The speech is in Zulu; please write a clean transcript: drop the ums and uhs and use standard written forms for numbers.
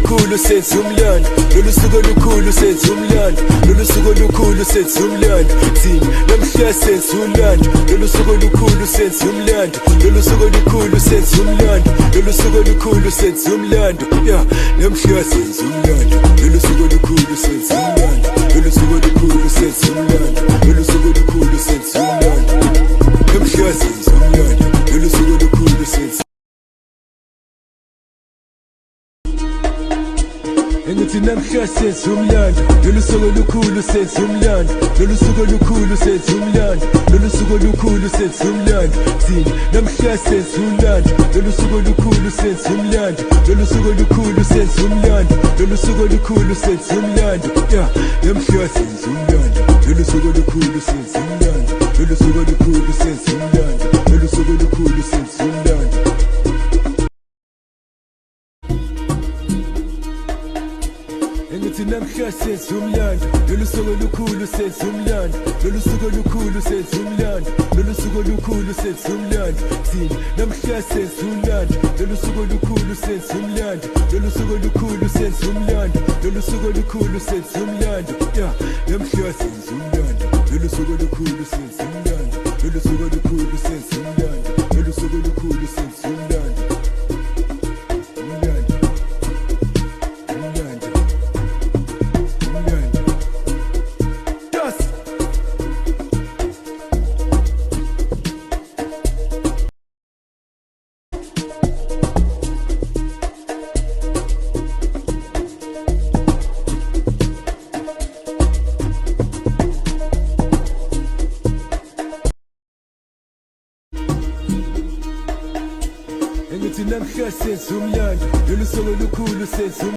olukhulu senza umlando, lolu suku olukhulu senza umlando, lolu suku olukhulu senza umlando. Thina namhla senza umlando, lolu suku olukhulu senza umlando, lolu suku olukhulu senza umlando, lolu suku olukhulu senza umlando. Yeah, namhla senza umlando, lolu suku olukhulu senza umlando, lolu suku olukhulu senza umlando, lolu suku olukhulu senza umlando. Namhla senza umlando, lolu suku olukhulu senza engithi namhla senza umlando, lolu suku olukhulu senza umlando, lolu suku olukhulu senza umlando, lolu suku olukhulu senza umlando. Thina namhla senza umlando, lolu suku olukhulu senza umlando, lolu suku olukhulu senza umlando, lolu suku olukhulu senza umlando. Yeah, namhla senza umlando, lolu suku olukhulu senza umlando, lolu suku olukhulu senza umlando, lolu suku olukhulu senza umlando. Engithi namhla senza umlando, lolu suku olukhulu senza umlando, lolu suku olukhulu senza umlando, lolu suku olukhulu senza umlando. Thina namhla senza umlando, lolu suku olukhulu senza umlando, lolu suku olukhulu senza umlando, lolu suku olukhulu senza umlando. Yeah, namhla senza umlando, lolu suku olukhulu senza umlando, lolu suku olukhulu senza umlando, lolu suku olukhulu senza umlando. Engithi namhla senza umlando, lolu suku olukhulu senza umlando.